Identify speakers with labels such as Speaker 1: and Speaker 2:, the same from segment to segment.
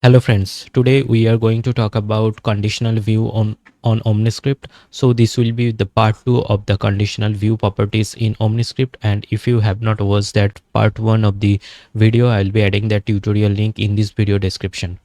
Speaker 1: Hello friends, today we are going to talk about conditional view on OmniScript. So this will be the part 2 of the conditional view properties in OmniScript, and if you have not watched that part 1 of the video, I will be adding that tutorial link in this video description.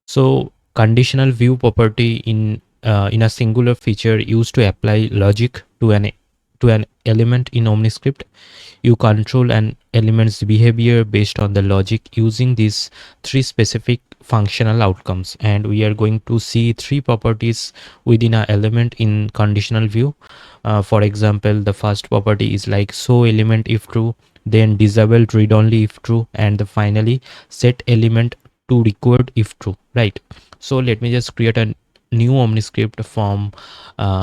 Speaker 1: So conditional view property in a singular feature used to apply logic to an element in OmniScript. You control an element's behavior based on the logic using these three specific functional outcomes, and we are going to see three properties within an element in conditional view. For example, the first property is like show element if true, then disable read only if true, and finally set element to record if true, right? So let me just create a new OmniScript from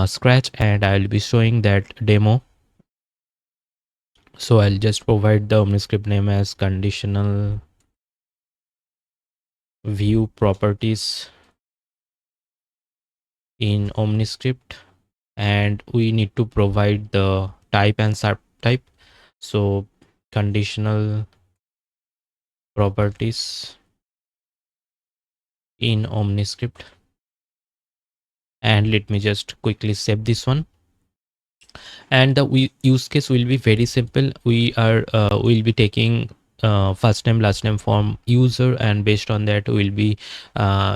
Speaker 1: scratch, and I'll be showing that demo. So I'll just provide the OmniScript name as conditional view properties in OmniScript, and we need to provide the type and subtype. So conditional properties in OmniScript, and let me just quickly save this one. And the use case will be very simple. We'll be taking first name last name from user, and based on that we'll be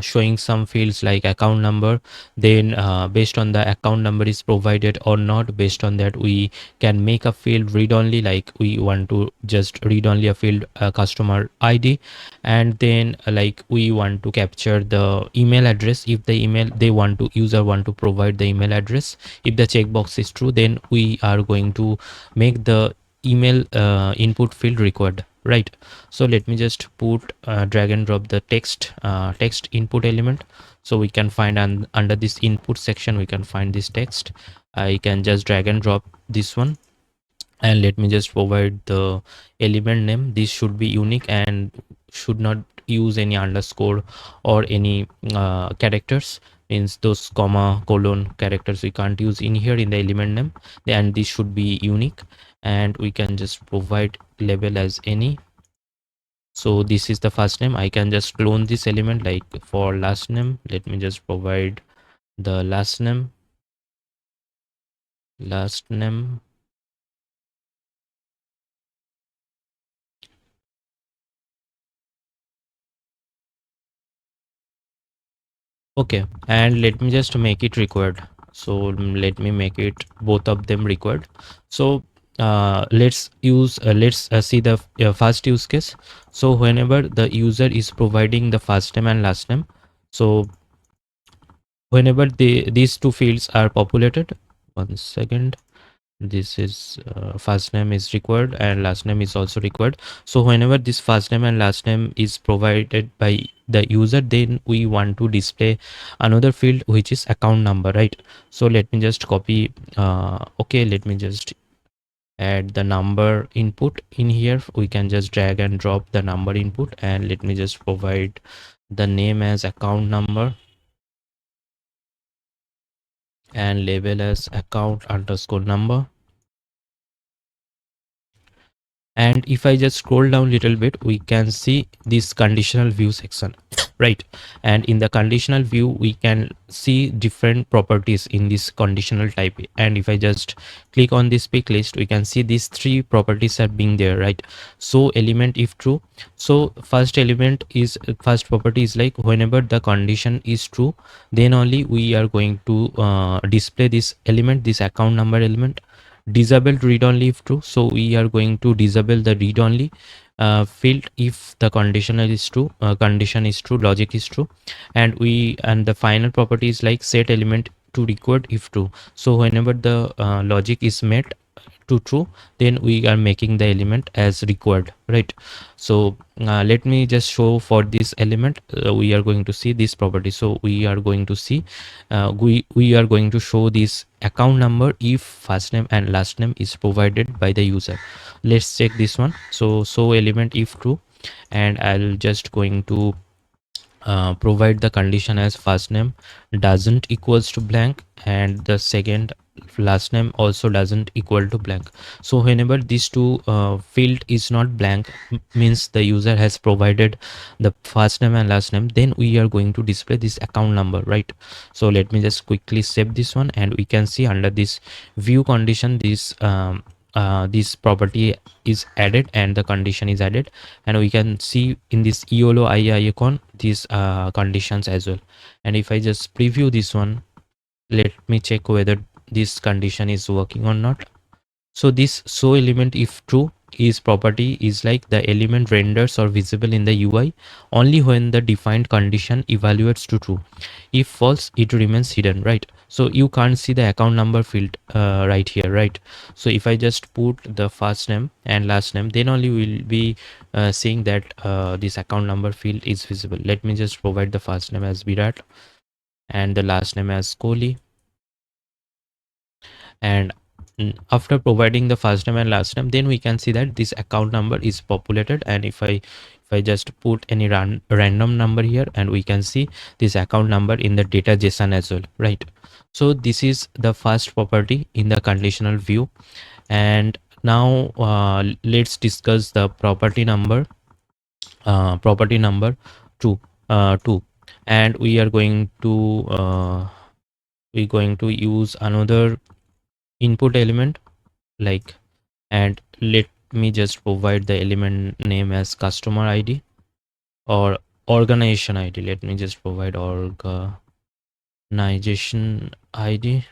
Speaker 1: showing some fields like account number. Then based on the account number is provided or not, based on that we can make a field read only, like we want to just read only a field customer ID. And then like we want to capture the email address if the email they want to user want to provide the email address. If the checkbox is true, then we are going to make the email input field required, right? So let me just put drag and drop the text input element. So we can find under this input section we can find this text. I can just drag and drop this one, and let me just provide the element name. This should be unique and should not use any underscore or any characters, means those comma colon characters we can't use in here in the element name, and this should be unique. And we can just provide label as any. So this is the first name. I can just clone this element. Like for last name, let me just provide the last name. Okay, and let me just make it required. So let me make it both of them required. So let's see the first use case. So whenever the user is providing the first name and last name, so whenever these two fields are populated, one second, this is first name is required and last name is also required. So whenever this first name and last name is provided by the user, then we want to display another field which is account number, right? So let me just copy okay, let me just add the number input in here. We can just drag and drop the number input, and let me just provide the name as account number and label as account underscore number. And if I just scroll down a little bit, we can see this conditional view section, right? And in the conditional view we can see different properties in this conditional type. And if I just click on this pick list, we can see these three properties are being there, right? So element if true. So first property is like whenever the condition is true, then only we are going to display this element, this account number element. Disabled read only if true, so we are going to disable the read only field if the condition is true, logic is true. And the final property is like set element to record if true. So whenever the logic is met to true, then we are making the element as required, right? So let me just show for this element. We are going to see this property. So we are going to see we are going to show this account number if first name and last name is provided by the user. Let's check this one. So element if true, and I'll just going to provide the condition as first name doesn't equals to blank, and the second last name also doesn't equal to blank. So whenever these two field is not blank, means the user has provided the first name and last name, then we are going to display this account number, right? So let me just quickly save this one, and we can see under this view condition, this property is added and the condition is added, and we can see in this YOLO II icon these conditions as well. And if I just preview this one, let me check whether this condition is working or not. So this show element if true is property is like the element renders or visible in the UI only when the defined condition evaluates to true. If false, it remains hidden, right? So you can't see the account number field right here, right? So if I just put the first name and last name, then only we'll be seeing that this account number field is visible. Let me just provide the first name as Virat and the last name as Kohli. And after providing the first name and last name, then we can see that this account number is populated. And if I just put any random number here, and we can see this account number in the data JSON as well, right? So this is the first property in the conditional view. And now let's discuss the property number 2 2. And we're going to use another input element, like, and let me just provide the element name as customer ID or organization ID. Let me just provide organization ID.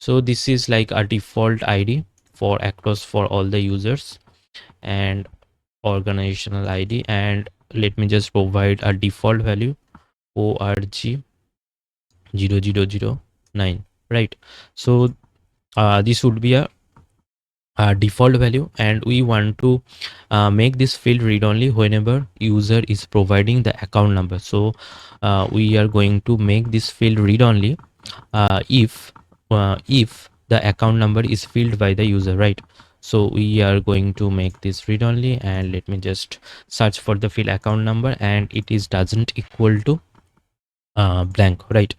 Speaker 1: So this is like a default ID for across for all the users, and organizational ID. And let me just provide a default value org 0009, right? So this would be a default value, and we want to make this field read only whenever user is providing the account number. So we are going to make this field read only if the account number is filled by the user, right? So we are going to make this read only, and let me just search for the field account number, and it is doesn't equal to blank, right?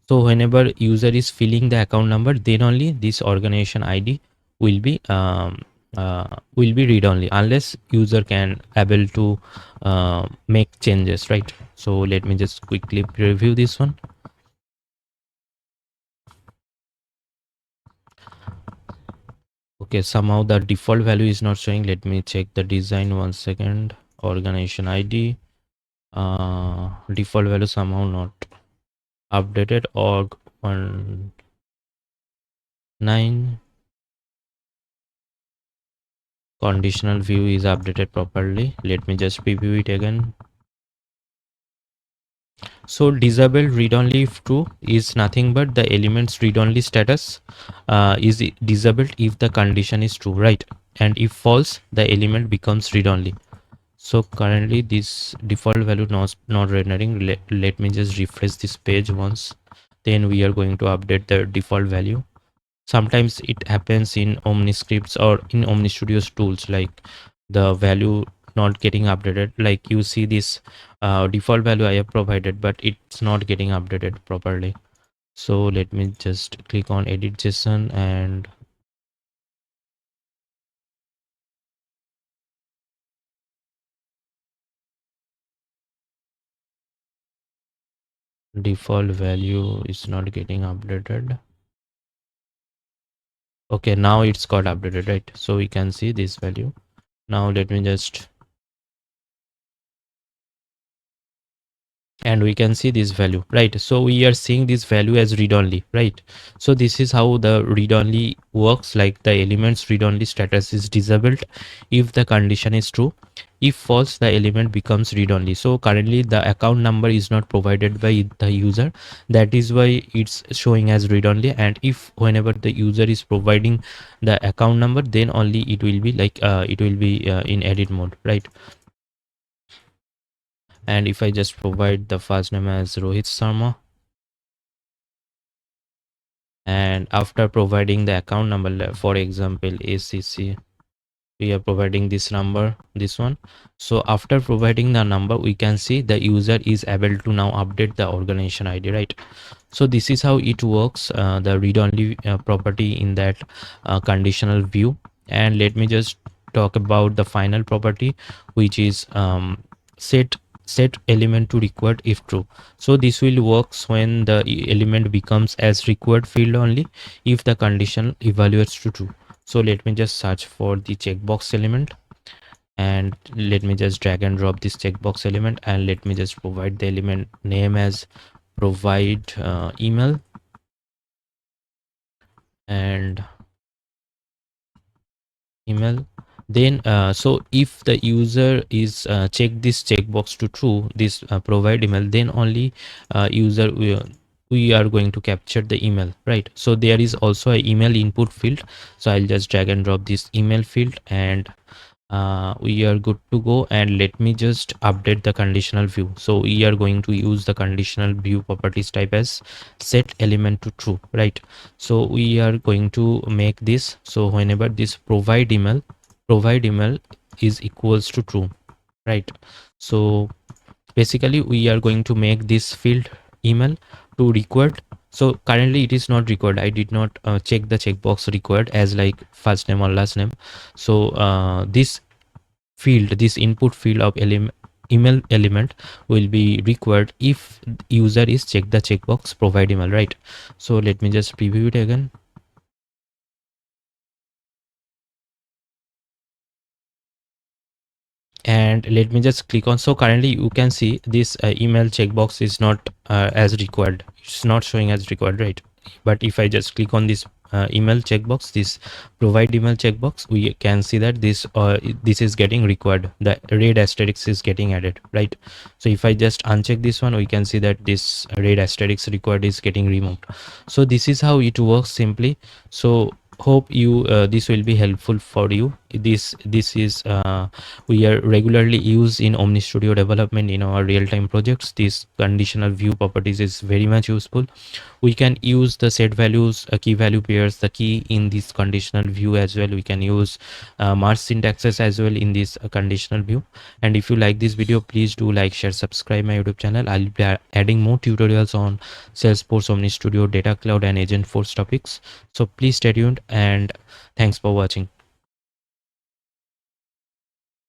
Speaker 1: So whenever user is filling the account number, then only this organization ID will be read only, unless user can able to make changes, right? So let me just quickly preview this one. Okay, somehow the default value is not showing. Let me check the design 1 second. Organization ID, default value somehow not updated. Org 19 conditional view is updated properly. Let me just preview it again. So disabled read only if true is nothing but the element's read only status is disabled if the condition is true, right? And if false, the element becomes read only. So currently this default value not rendering. Let me just refresh this page once, then we are going to update the default value. Sometimes it happens in OmniScripts or in OmniStudio's tools, like the value not getting updated. Like you see this default value I have provided, but it's not getting updated properly. So let me just click on edit JSON and default value is not getting updated. Okay, now it's got updated, right? So we can see this value. Now let me just, and we can see this value, right? So we are seeing this value as read only, right? So this is how the read only works. Like the elements read only status is disabled if the condition is true. If false, the element becomes read only. So currently the account number is not provided by the user, that is why it's showing as read only. And if whenever the user is providing the account number, then only it will be like in edit mode, right? And if I just provide the first name as Rohit Sharma, and after providing the account number, for example ACC we are providing this number, this one. So after providing the number, we can see the user is able to now update the organization ID, right? So this is how it works, the read-only property in that conditional view. And let me just talk about the final property, which is set element to required if true. So this will works when the element becomes as required field only if the condition evaluates to true. So let me just search for the checkbox element, and let me just drag and drop this checkbox element, and let me just provide the element name as provide email, and email. Then so if the user is check this checkbox to true, this provide email, then only user we are going to capture the email, right? So there is also a email input field. So I'll just drag and drop this email field, and we are good to go. And let me just update the conditional view. So we are going to use the conditional view properties type as set element to true, right? So we are going to make this, so whenever this provide email is equals to true, right? So basically we are going to make this field email to required. So currently it is not required, I did not check the checkbox required as like first name or last name. So this field, this input field of email element will be required if user is check the checkbox provide email, right? So let me just preview it again, and let me just click on. So currently you can see this email checkbox is not as required, it's not showing as required, right? But if I just click on this email checkbox, this provide email checkbox, we can see that this is getting required, the red asterisk is getting added, right? So if I just uncheck this one, we can see that this red asterisk required is getting removed. So this is how it works simply. So hope you this will be helpful for you. This is we are regularly used in Omnistudio development in our real-time projects. This conditional view properties is very much useful. We can use the set values, key value pairs, the key in this conditional view as well. We can use merge syntaxes as well in this conditional view. And if you like this video, please do like, share, subscribe my YouTube channel. I'll be adding more tutorials on Salesforce, Omnistudio, Data Cloud, and Agentforce topics. So please stay tuned, and thanks for watching.